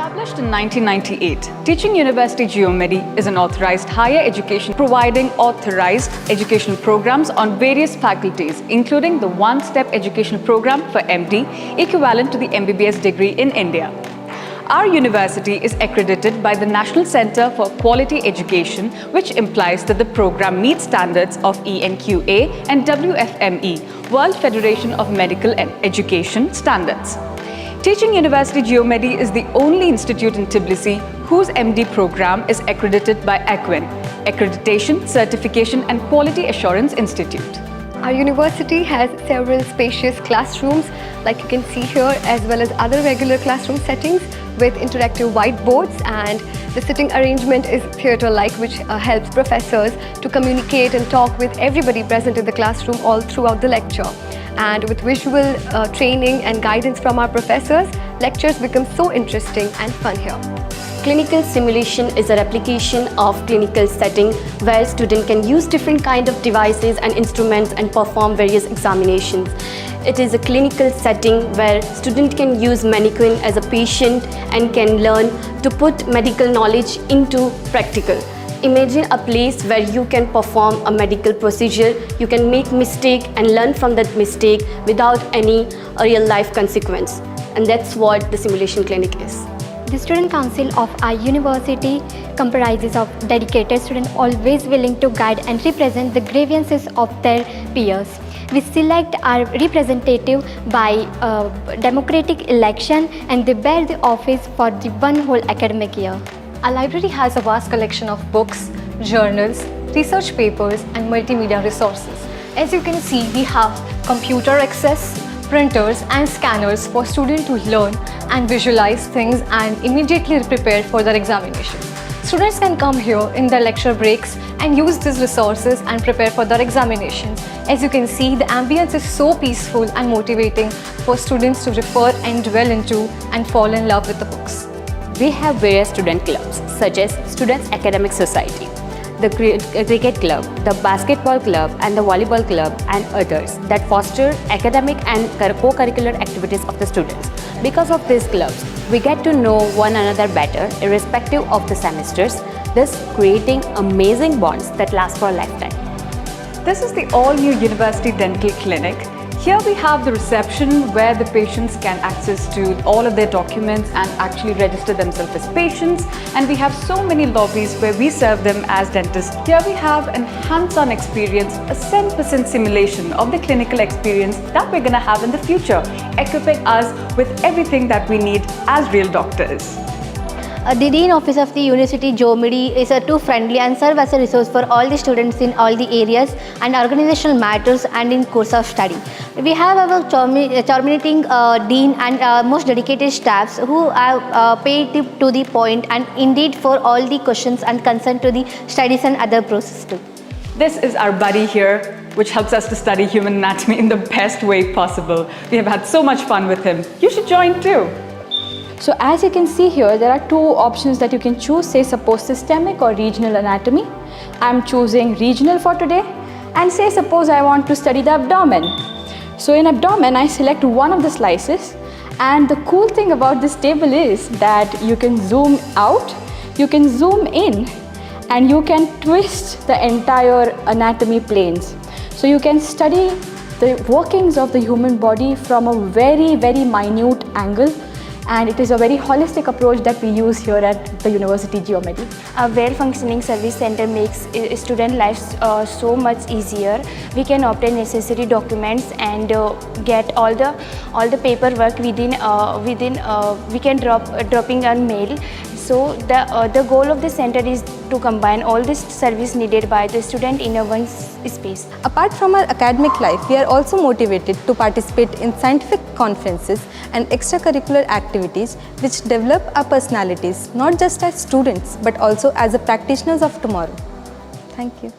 Established in 1998, Teaching University Geomedi is an authorized higher education providing authorized educational programs on various faculties, including the one-step educational program for MD, equivalent to the MBBS degree in India. Our university is accredited by the National Center for Quality Education, which implies that the program meets standards of ENQA and WFME, World Federation of Medical and Education Standards. Teaching University Geomedi is the only institute in Tbilisi whose MD program is accredited by ACWIN, Accreditation, Certification and Quality Assurance Institute. Our university has several spacious classrooms, like you can see here, as well as other regular classroom settings with interactive whiteboards, and the sitting arrangement is theatre-like, which helps professors to communicate and talk with everybody present in the classroom all throughout the lecture. And with visual training and guidance from our professors, lectures become so interesting and fun here. Clinical simulation is a replication of clinical setting where students can use different kind of devices and instruments and perform various examinations. It is a clinical setting where students can use mannequin as a patient and can learn to put medical knowledge into practical. Imagine a place where you can perform a medical procedure, you can make mistake and learn from that mistake without any real life consequence. And that's what the simulation clinic is. The Student Council of our university comprises of dedicated students always willing to guide and represent the grievances of their peers. We select our representative by democratic election, and they bear the office for the one whole academic year. Our library has a vast collection of books, journals, research papers and multimedia resources. As you can see, we have computer access, printers and scanners for students to learn and visualize things and immediately prepare for their examinations. Students can come here in their lecture breaks and use these resources and prepare for their examinations. As you can see, the ambience is so peaceful and motivating for students to refer and dwell into and fall in love with the books. We have various student clubs such as Students Academic Society, the Cricket Club, the Basketball Club and the Volleyball Club and others that foster academic and co-curricular activities of the students. Because of these clubs, we get to know one another better irrespective of the semesters, thus creating amazing bonds that last for a lifetime. This is the all-new University Dental Clinic. Here we have the reception where the patients can access to all of their documents and actually register themselves as patients, and we have so many lobbies where we serve them as dentists. Here we have an hands-on experience, a 100% simulation of the clinical experience that we're going to have in the future, equipping us with everything that we need as real doctors. The Dean Office of the University Geomedi is too friendly and serve as a resource for all the students in all the areas and organizational matters and in course of study. We have our terminating Dean and most dedicated staffs who have paid to the point and indeed for all the questions and concern to the studies and other processes too. This is our buddy here, which helps us to study human anatomy in the best way possible. We have had so much fun with him. You should join too. So as you can see here, there are two options that you can choose, say suppose systemic or regional anatomy. I'm choosing regional for today, and say suppose I want to study the abdomen. So in abdomen, I select one of the slices, and the cool thing about this table is that you can zoom out, you can zoom in, and you can twist the entire anatomy planes. So you can study the workings of the human body from a very, very minute angle. And it is a very holistic approach that we use here at the University Geomedi. A well-functioning service center makes student lives so much easier. We can obtain necessary documents and get all the paperwork within we can dropping on mail. So the goal of the center is to combine all this service needed by the student in a one space. Apart from our academic life, we are also motivated to participate in scientific conferences and extracurricular activities which develop our personalities, not just as students but also as the practitioners of tomorrow. Thank you.